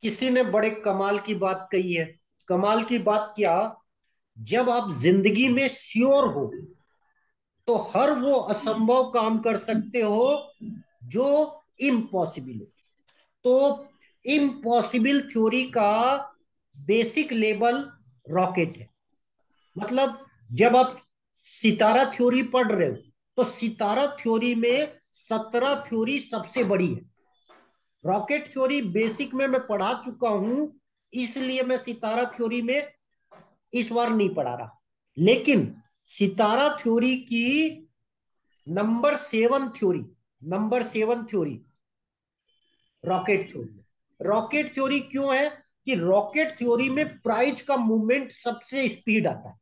किसी ने बड़े कमाल की बात कही है। कमाल की बात क्या, जब आप जिंदगी में श्योर हो तो हर वो असंभव काम कर सकते हो जो इम्पॉसिबल हो। तो इम्पॉसिबल थ्योरी का बेसिक लेवल रॉकेट है। मतलब जब आप सितारा थ्योरी पढ़ रहे हो तो सितारा थ्योरी में 17 थ्योरी सबसे बड़ी है। रॉकेट थ्योरी बेसिक में मैं पढ़ा चुका हूं, इसलिए मैं सितारा थ्योरी में इस बार नहीं पढ़ा रहा। लेकिन सितारा थ्योरी की नंबर 7 थ्योरी रॉकेट थ्योरी है। रॉकेट थ्योरी क्यों है कि रॉकेट थ्योरी में प्राइज का मूवमेंट सबसे स्पीड आता है,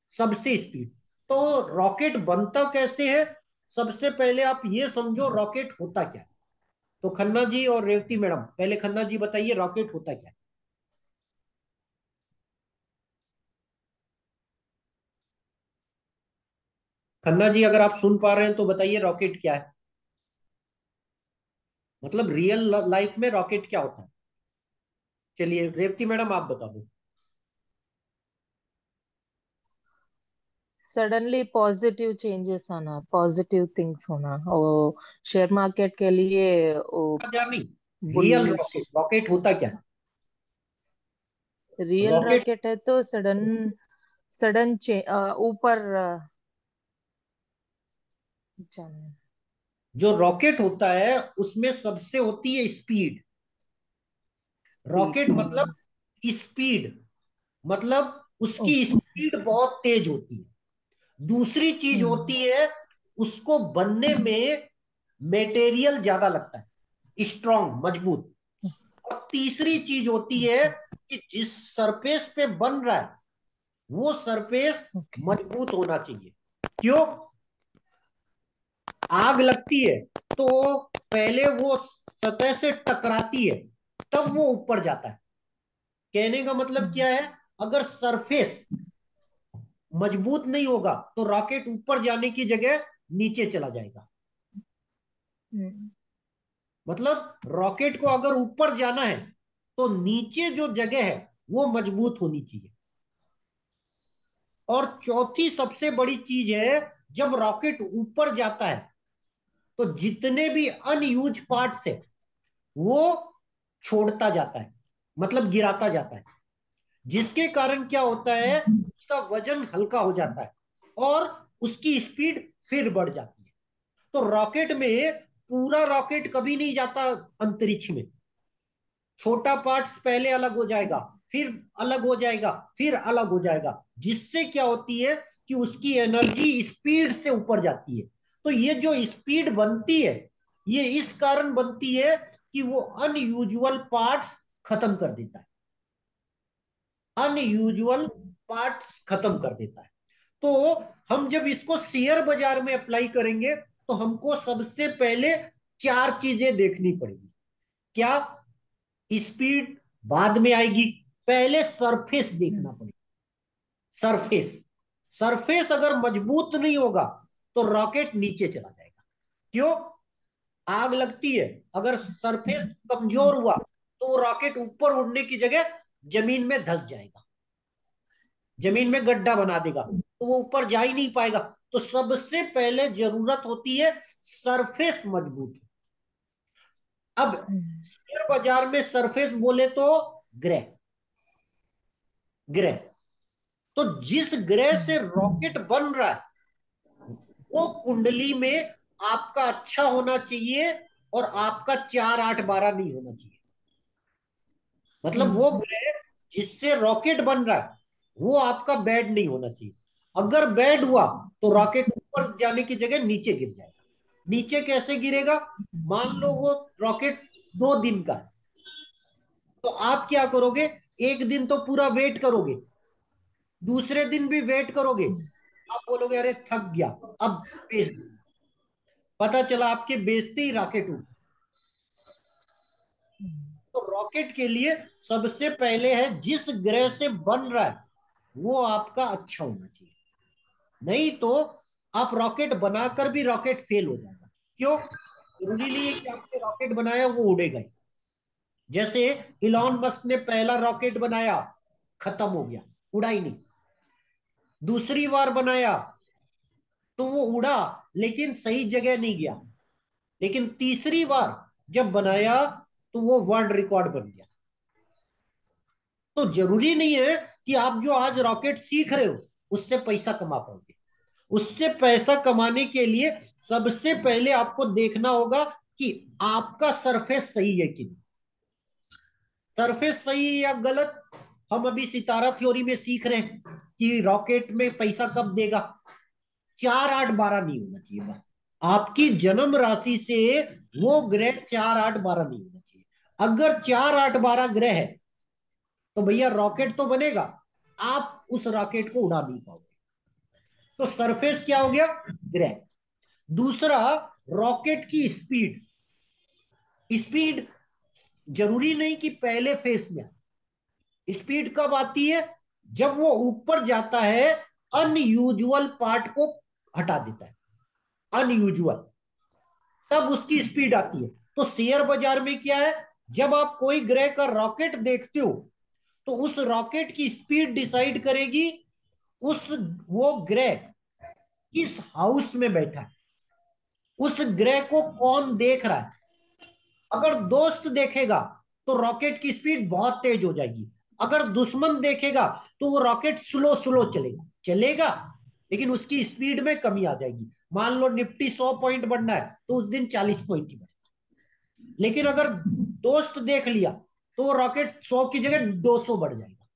सबसे स्पीड। तो रॉकेट बनता कैसे है, सबसे पहले आप ये समझो रॉकेट होता क्या है। तो खन्ना जी और रेवती मैडम, पहले खन्ना जी बताइए रॉकेट होता क्या है। खन्ना जी अगर आप सुन पा रहे हैं तो बताइए रॉकेट क्या है, मतलब रियल लाइफ में रॉकेट क्या होता है। चलिए रेवती मैडम आप बता दो। सडनली पॉजिटिव चेंजेस आना, पॉजिटिव थिंग्स होना, और शेयर मार्केट के लिए वो हजार नहीं, रियल बुलिश। रॉकेट, रॉकेट होता क्या है। रियल रॉकेट, रॉकेट है तो सडन सडन ऊपर जाना। जो रॉकेट होता है उसमें सबसे होती है स्पीड। स्पीड। रॉकेट मतलब स्पीड, मतलब उसकी ओके। स्पीड बहुत तेज होती है। दूसरी चीज होती है उसको बनने में मटेरियल ज्यादा लगता है, स्ट्रांग, मजबूत। और तीसरी चीज होती है कि जिस सरफेस पे बन रहा है वो सरफेस ओके। मजबूत होना चाहिए। क्यों, आग लगती है तो पहले वो सतह से टकराती है, तब वो ऊपर जाता है। कहने का मतलब क्या है, अगर सरफेस मजबूत नहीं होगा तो रॉकेट ऊपर जाने की जगह नीचे चला जाएगा। मतलब रॉकेट को अगर ऊपर जाना है तो नीचे जो जगह है वो मजबूत होनी चाहिए। और चौथी सबसे बड़ी चीज है, जब रॉकेट ऊपर जाता है तो जितने भी अनयूज पार्ट्स है वो छोड़ता जाता है, मतलब गिराता जाता है। जिसके कारण क्या होता है, उसका वजन हल्का हो जाता है और उसकी स्पीड फिर बढ़ जाती है। तो रॉकेट में पूरा रॉकेट कभी नहीं जाता अंतरिक्ष में। छोटा पार्ट्स पहले अलग हो जाएगा, फिर अलग हो जाएगा, फिर अलग हो जाएगा, जिससे क्या होती है कि उसकी एनर्जी स्पीड से ऊपर जाती है। तो ये जो स्पीड बनती है ये इस कारण बनती है कि वो अनयूजुअल पार्ट्स खत्म कर देता है, अनयूजुअल पार्ट्स खत्म कर देता है। तो हम जब इसको शेयर बाजार में अप्लाई करेंगे तो हमको सबसे पहले चार चीजें देखनी पड़ेगी। क्या, स्पीड बाद में आएगी, पहले सरफेस देखना पड़ेगा। सरफेस, सरफेस अगर मजबूत नहीं होगा तो रॉकेट नीचे चला जाएगा। क्यों, आग लगती है, अगर सरफेस कमजोर हुआ तो वो रॉकेट ऊपर उड़ने की जगह जमीन में धंस जाएगा, जमीन में गड्ढा बना देगा, तो वो ऊपर जा ही नहीं पाएगा। तो सबसे पहले जरूरत होती है सरफेस मजबूत। अब शेयर बाजार में सरफेस बोले तो ग्रह, ग्रह, तो जिस ग्रह से रॉकेट बन रहा है वो कुंडली में आपका अच्छा होना चाहिए और आपका 4 8 12 नहीं होना चाहिए। मतलब वो ग्रह जिससे रॉकेट बन रहा है वो आपका बैड नहीं होना चाहिए। अगर बैड हुआ तो रॉकेट ऊपर जाने की जगह नीचे गिर जाएगा। नीचे कैसे गिरेगा, मान लो वो रॉकेट 2 दिन का है, तो आप क्या करोगे, एक दिन तो पूरा वेट करोगे, दूसरे दिन भी वेट करोगे, आप बोलोगे अरे थक गया, अब बेच दो। पता चला आपके बेचते ही रॉकेट उड़। तो रॉकेट के लिए सबसे पहले है जिस ग्रह से बन रहा है वो आपका अच्छा होना चाहिए। नहीं तो आप रॉकेट बनाकर भी रॉकेट फेल हो जाएगा। क्यों, जरूरी नहीं है कि आपने रॉकेट बनाया वो उड़ेगा ही। जैसे इलॉन मस्क ने पहला रॉकेट बनाया, खत्म हो गया, उड़ा ही नहीं। दूसरी बार बनाया तो वो उड़ा, लेकिन सही जगह नहीं गया। लेकिन तीसरी बार जब बनाया तो वो वर्ल्ड रिकॉर्ड बन गया। तो जरूरी नहीं है कि आप जो आज रॉकेट सीख रहे हो उससे पैसा कमा पाओगे। उससे पैसा कमाने के लिए सबसे पहले आपको देखना होगा कि आपका सरफेस सही है कि नहीं। सरफेस सही है या गलत, हम अभी सितारा थ्योरी में सीख रहे हैं कि रॉकेट में पैसा कब देगा। 4 8 12 नहीं होना चाहिए बस। आपकी जन्म राशि से वो ग्रह 4 8 12 नहीं होना चाहिए। अगर 4 8 12 ग्रह है तो भैया रॉकेट तो बनेगा, आप उस रॉकेट को उड़ा नहीं पाओगे। तो सरफेस क्या हो गया, ग्रह। दूसरा, रॉकेट की स्पीड। स्पीड जरूरी नहीं कि पहले फेस में आए। स्पीड कब आती है, जब वो ऊपर जाता है, अनयूजुअल पार्ट को हटा देता है, अनयूजुअल, तब उसकी स्पीड आती है। तो शेयर बाजार में क्या है, जब आप कोई ग्रह का रॉकेट देखते हो तो उस रॉकेट की स्पीड डिसाइड करेगी उस वो ग्रह किस हाउस में बैठा है, उस ग्रह को कौन देख रहा है। अगर दोस्त देखेगा तो रॉकेट की स्पीड बहुत तेज हो जाएगी। अगर दुश्मन देखेगा तो वो रॉकेट स्लो स्लो चलेगा चलेगा, लेकिन उसकी स्पीड में कमी आ जाएगी। मान लो निफ्टी 100 पॉइंट बढ़ना है तो उस दिन 40 पॉइंट ही बढ़ेगा। लेकिन अगर दोस्त देख लिया तो वो रॉकेट 100 की जगह 200 बढ़ जाएगा।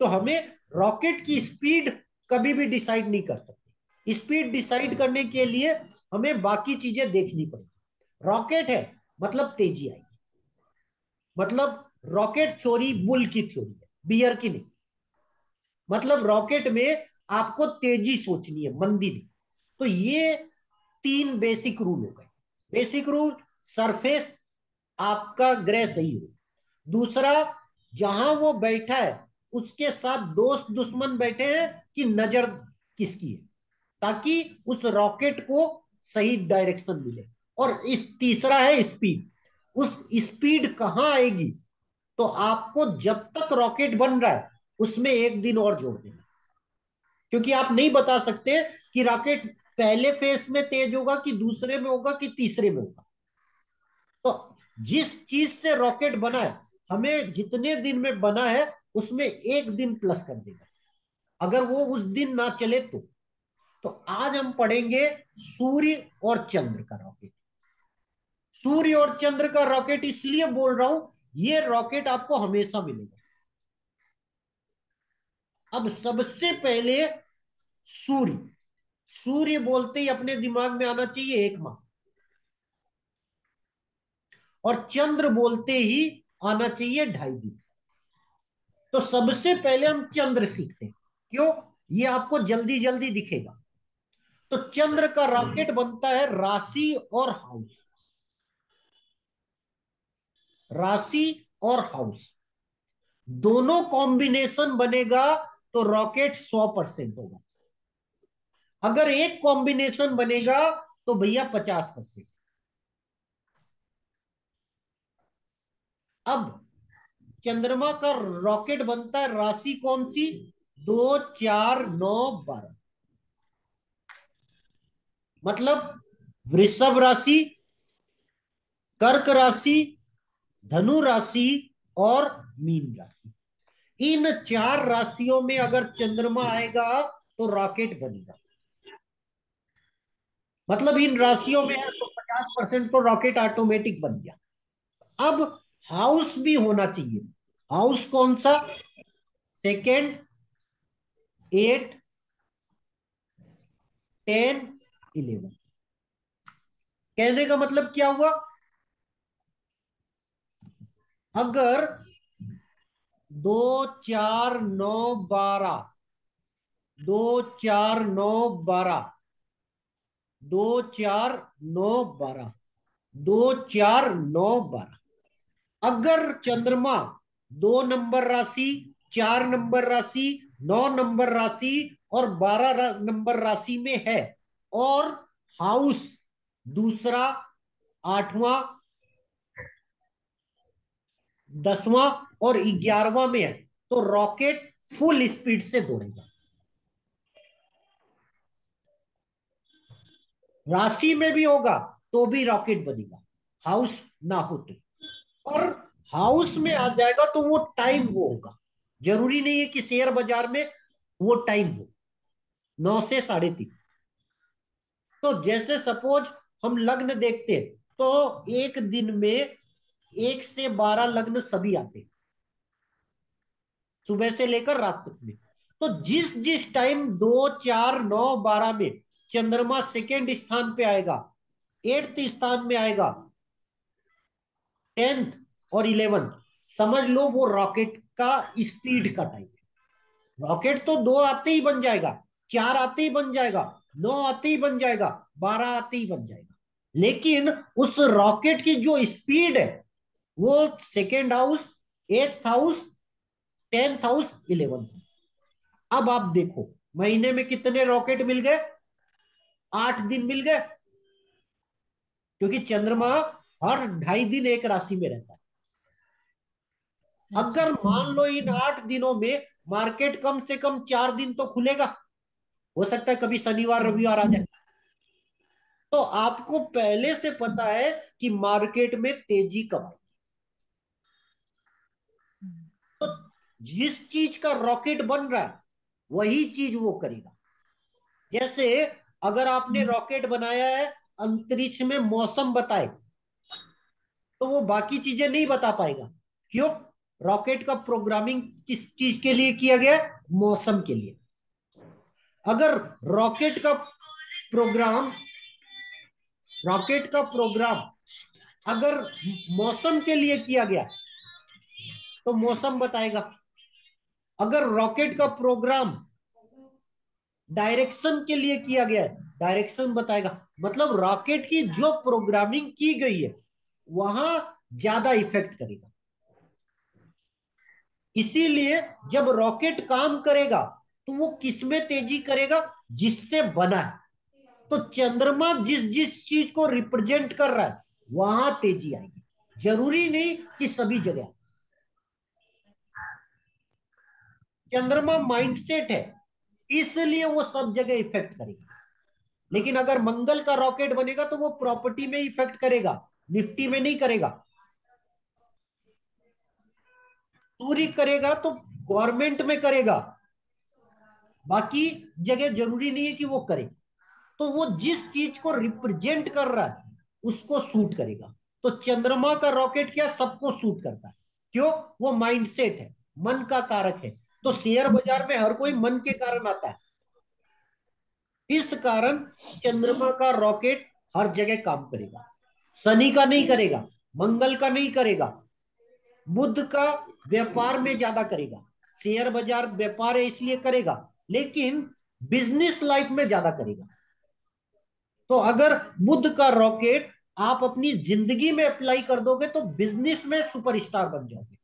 तो हमें रॉकेट की स्पीड कभी भी डिसाइड नहीं कर सकते। स्पीड डिसाइड करने के लिए हमें बाकी चीजें देखनी पड़ेगी। रॉकेट है मतलब तेजी आएगी। मतलब रॉकेट थ्योरी बुल की थ्योरी है, बियर की नहीं। मतलब रॉकेट में आपको तेजी सोचनी है, मंदी नहीं। तो ये 3 बेसिक रूल हो गए। बेसिक रूल, सरफेस आपका ग्रह सही हो। दूसरा, जहां वो बैठा है उसके साथ दोस्त दुश्मन बैठे हैं कि नजर किसकी है, ताकि उस रॉकेट को सही डायरेक्शन मिले। और इस तीसरा है स्पीड। उस स्पीड कहां आएगी, तो आपको जब तक रॉकेट बन रहा है उसमें 1 दिन और जोड़ देना। क्योंकि आप नहीं बता सकते कि रॉकेट पहले फेस में तेज होगा कि दूसरे में होगा कि तीसरे में होगा। तो जिस चीज से रॉकेट बना है, हमें जितने दिन में बना है उसमें 1 दिन प्लस कर देगा। अगर वो उस दिन ना चले तो आज हम पढ़ेंगे सूर्य और चंद्र का रॉकेट। सूर्य और चंद्र का रॉकेट इसलिए बोल रहा हूं, ये रॉकेट आपको हमेशा मिलेगा। अब सबसे पहले सूर्य। सूर्य बोलते ही अपने दिमाग में आना चाहिए 1 माह। और चंद्र बोलते ही आना चाहिए 2.5 दिन। तो सबसे पहले हम चंद्र सीखते हैं। क्यों, ये आपको जल्दी जल्दी दिखेगा। तो चंद्र का रॉकेट बनता है राशि और हाउस। राशि और हाउस दोनों कॉम्बिनेशन बनेगा तो रॉकेट 100% होगा। अगर एक कॉम्बिनेशन बनेगा तो भैया 50%। अब चंद्रमा का रॉकेट बनता है राशि कौन सी, 2 4 9 12। मतलब वृषभ राशि, कर्क राशि, धनु राशि और मीन राशि। इन 4 राशियों में अगर चंद्रमा आएगा तो रॉकेट बनेगा। मतलब इन राशियों में है तो 50% तो रॉकेट ऑटोमेटिक बन गया। अब हाउस भी होना चाहिए। हाउस कौन सा, सेकेंड, 8, 10, 11। कहने का मतलब क्या हुआ, अगर 2 4 9 12, 2 4 9 12, 2 4 9 12, 2 4 9 12, अगर चंद्रमा 2 नंबर राशि, 4 नंबर राशि, 9 नंबर राशि और 12 नंबर राशि में है, और हाउस दूसरा, 8वां, 10वां और 11वां में है तो रॉकेट फुल स्पीड से दौड़ेगा। राशि में भी होगा तो भी रॉकेट बनेगा, हाउस ना हो तो। और हाउस में आ जाएगा तो वो टाइम वो होगा, जरूरी नहीं है कि शेयर बाजार में वो टाइम हो 9 से 3:30। तो जैसे सपोज हम लग्न देखते हैं तो एक दिन में 1 से 12 लग्न सभी आते हैं, सुबह से लेकर रात तक में। तो जिस जिस टाइम 2, 4, 9, 12 में चंद्रमा सेकेंड स्थान पे आएगा, 8th स्थान में आएगा, 10th और 11th, समझ लो वो रॉकेट का स्पीड का टाइम है। रॉकेट तो 2 आते ही बन जाएगा, 4 आते ही बन जाएगा, 9 आते ही बन जाएगा, 12 आते ही बन जाएगा। लेकिन उस रॉकेट की जो स्पीड है वो second house, 8th house, 10th house, 11th house. अब आप देखो महीने में कितने रॉकेट मिल गए, 8 दिन मिल गए, क्योंकि चंद्रमा हर 2.5 दिन एक राशि में रहता है। अच्छा। अगर मान लो इन 8 दिनों में मार्केट कम से कम 4 दिन तो खुलेगा, हो सकता है कभी शनिवार रविवार आ जाए, तो आपको पहले से पता है कि मार्केट में तेजी कब आएगी। तो जिस चीज का रॉकेट बन रहा है वही चीज वो करेगा। जैसे अगर आपने रॉकेट बनाया है, अंतरिक्ष में मौसम बताए, तो वो बाकी चीजें नहीं बता पाएगा। क्यों? रॉकेट का प्रोग्रामिंग किस चीज के लिए किया गया है? मौसम के लिए। अगर रॉकेट का प्रोग्राम रॉकेट का प्रोग्राम अगर मौसम के लिए किया गया तो मौसम बताएगा। अगर रॉकेट का प्रोग्राम डायरेक्शन के लिए किया गया है, डायरेक्शन बताएगा। मतलब रॉकेट की जो प्रोग्रामिंग की गई है वहां ज्यादा इफेक्ट करेगा। इसीलिए जब रॉकेट काम करेगा तो वो किसमें तेजी करेगा? जिससे बना है। तो चंद्रमा जिस जिस चीज को रिप्रेजेंट कर रहा है वहां तेजी आएगी, जरूरी नहीं कि सभी जगह। चंद्रमा माइंडसेट है, इसलिए वो सब जगह इफेक्ट करेगा। लेकिन अगर मंगल का रॉकेट बनेगा तो वो प्रॉपर्टी में इफेक्ट करेगा, निफ्टी में नहीं करेगा। सूर्य करेगा तो गवर्नमेंट में करेगा, बाकी जगह जरूरी नहीं है कि वो करे। तो वो जिस चीज को रिप्रेजेंट कर रहा है उसको सूट करेगा। तो चंद्रमा का रॉकेट क्या सबको सूट करता है? क्यों? वो माइंडसेट है, मन का कारक है। तो शेयर बाजार में हर कोई मन के कारण आता है। इस कारण चंद्रमा का रॉकेट हर जगह काम करेगा। शनि का नहीं करेगा, मंगल का नहीं करेगा, बुध का व्यापार में ज्यादा करेगा। शेयर बाजार व्यापार है इसलिए करेगा, लेकिन बिजनेस लाइफ में ज्यादा करेगा। तो अगर बुध का रॉकेट आप अपनी जिंदगी में अप्लाई कर दोगे तो बिजनेस में सुपरस्टार बन जाओगे।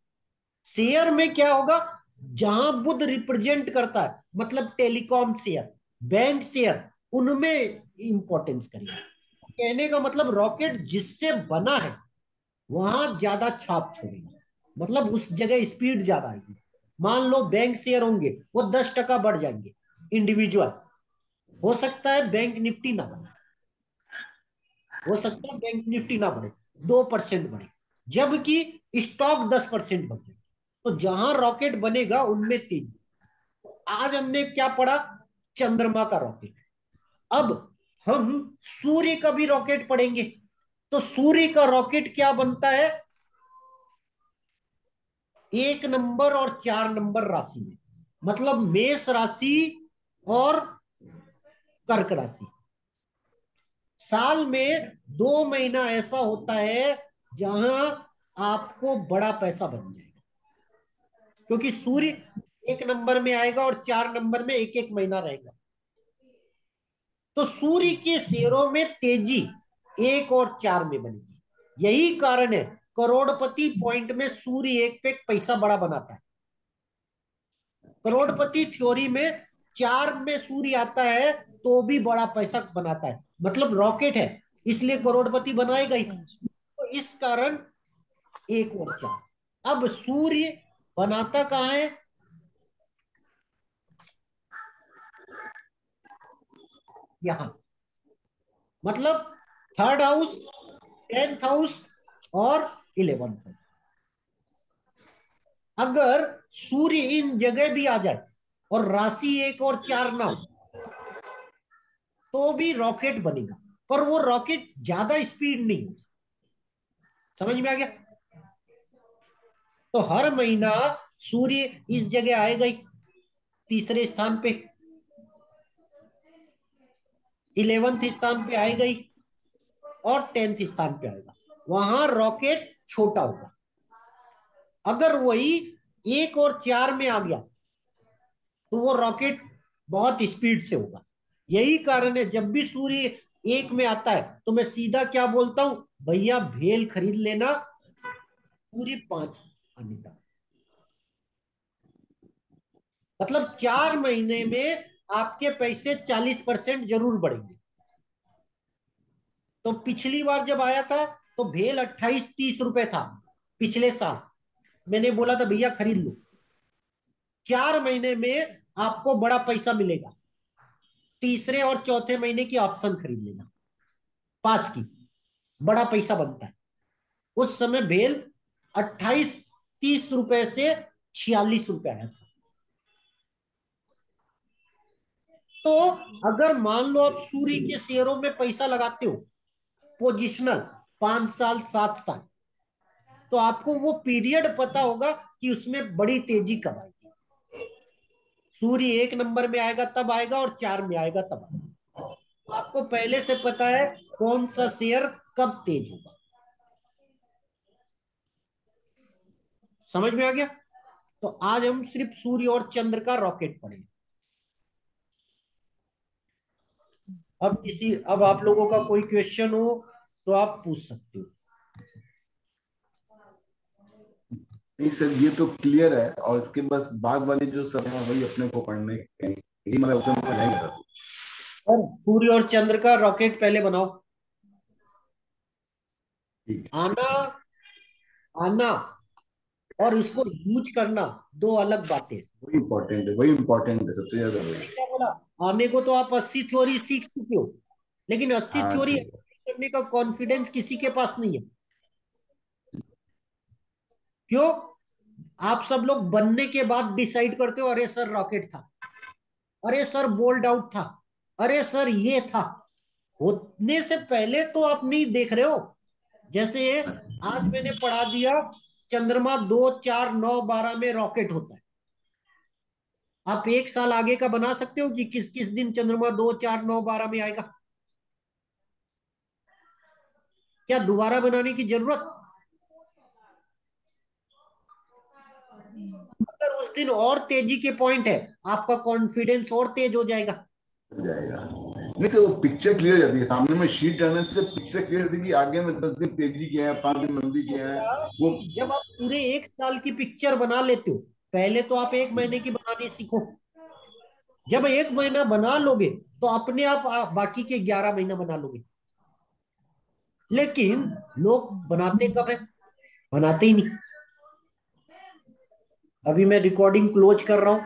शेयर में क्या होगा? जहां बुध रिप्रेजेंट करता है, मतलब टेलीकॉम शेयर, बैंक शेयर, उनमें इंपॉर्टेंस करेगा। कहने का मतलब रॉकेट जिससे बना है वहां ज्यादा छाप छोड़ेगा, मतलब उस जगह स्पीड ज्यादा आएगी। मान लो बैंक शेयर होंगे वो 10% बढ़ जाएंगे इंडिविजुअल, हो सकता है बैंक निफ्टी ना बढ़े, हो सकता है बैंक निफ्टी ना बढ़े, 2% बढ़े, जबकि स्टॉक 10% बढ़ जाए। तो जहां रॉकेट बनेगा उनमें तेजी। आज हमने क्या पढ़ा? चंद्रमा का रॉकेट। अब हम सूर्य का भी रॉकेट पढ़ेंगे। तो सूर्य का रॉकेट क्या बनता है? 1 नंबर और 4 नंबर राशि में, मतलब मेष राशि और कर्क राशि। साल में 2 महीना ऐसा होता है जहां आपको बड़ा पैसा बन जाएगा, क्योंकि सूर्य 1 नंबर में आएगा और 4 नंबर में एक एक महीना रहेगा। तो सूर्य के शेयरों में तेजी 1 और 4 में बनेगी। यही कारण है करोड़पति पॉइंट में सूर्य एक पे एक पैसा बड़ा बनाता है। करोड़पति थ्योरी में 4 में सूर्य आता है तो भी बड़ा पैसा बनाता है, मतलब रॉकेट है इसलिए करोड़पति बनाएगा ही। हाँ जी। तो इस कारण 1 और 4। अब सूर्य बनाता कहाँ है? यहां, मतलब थर्ड हाउस, 10th हाउस और 11th हाउस। अगर सूर्य इन जगह भी आ जाए और राशि 1 और 4 ना हो, तो भी रॉकेट बनेगा, पर वो रॉकेट ज्यादा स्पीड नहीं होगा। समझ में आ गया? तो हर महीना सूर्य इस जगह आएगा ही, तीसरे स्थान पे, 11th स्थान पे आएगा ही, और 10th स्थान पे आएगा। वहां रॉकेट छोटा होगा। अगर वही 1 और 4 में आ गया, तो वो रॉकेट बहुत स्पीड से होगा। यही कारण है जब भी सूर्य 1 में आता है तो मैं सीधा क्या बोलता हूं, भैया भेल खरीद लेना सूर्य 5 आने तक। मतलब 4 महीने में आपके पैसे 40% जरूर बढ़ेंगे। तो पिछली बार जब आया था तो भेल 28-30 रुपए था, पिछले साल। मैंने बोला था भैया खरीद लो, 4 महीने में आपको बड़ा पैसा मिलेगा। तीसरे और चौथे महीने की ऑप्शन खरीद लेना, पास की, बड़ा पैसा बनता है। उस समय भेल 28-30 रुपए से 46 रुपए आया था। तो अगर मान लो आप सूर्य के शेयरों में पैसा लगाते हो, पोजिशनल, 5 साल 7 साल, तो आपको वो पीरियड पता होगा कि उसमें बड़ी तेजी कब आएगी। सूर्य 1 नंबर में आएगा तब आएगा, और 4 में आएगा तब आएगा। तो आपको पहले से पता है कौन सा शेयर कब तेज होगा। समझ में आ गया? तो आज हम सिर्फ सूर्य और चंद्र का रॉकेट पढ़े। अब आप लोगों का कोई क्वेश्चन हो तो आप पूछ सकते हो। नहीं सर, ये तो क्लियर है, और इसके बस बाद वाले जो सब है वही अपने को पढ़ने हैं। ये मतलब उसमें मुझे नहीं पता सर। और सूर्य और चंद्र का रॉकेट पहले बनाओ। ठीक है। आना, आना और उसको यूज करना, दो अलग बातें हैं। वही इम्पोर्टेंट है, सबसे ज्यादा वही। मैंने क्या बोला, आने को तो आप 80 थ्योरी सीख चुके हो, लेकिन 80 हाँ थ्योरी ठीक है। अप्लाई करने का कॉन्फिडेंस किसी के पास नहीं है। क्यों? आप सब लोग बनने के बाद डिसाइड करते हो, अरे सर रॉकेट था, अरे सर बोल्ड आउट था, अरे सर ये था। होने से पहले तो आप नहीं देख रहे हो। जैसे आज मैंने पढ़ा दिया, चंद्रमा 2 4 9 12 में रॉकेट होता है। आप 1 साल आगे का बना सकते हो कि किस किस दिन चंद्रमा 2 4 9 12 में आएगा? क्या दोबारा बनाने की जरूरत? अगर उस दिन और तेजी के पॉइंट है, आपका कॉन्फिडेंस और तेज हो जाएगा। हो जाएगा। नहीं सर, वो पिक्चर क्लियर हो जाती है सामने में, शीट रहने से पिक्चर क्लियर होती है कि आगे में 10 दिन तेजी के हैं, 5 दिन मंदी के हैं। बोला वो कि जब आप पूरे 1 साल की पिक्चर बना लेते हो, पहले तो आप 1 महीने की बनानी सीखो। जब 1 महीना बना लोगे तो अपने आप बाकी के 11 महीना बना लोगे। लेकिन लोग बनाते कब है? बनाते ही नहीं। अभी मैं रिकॉर्डिंग क्लोज कर रहा हूं।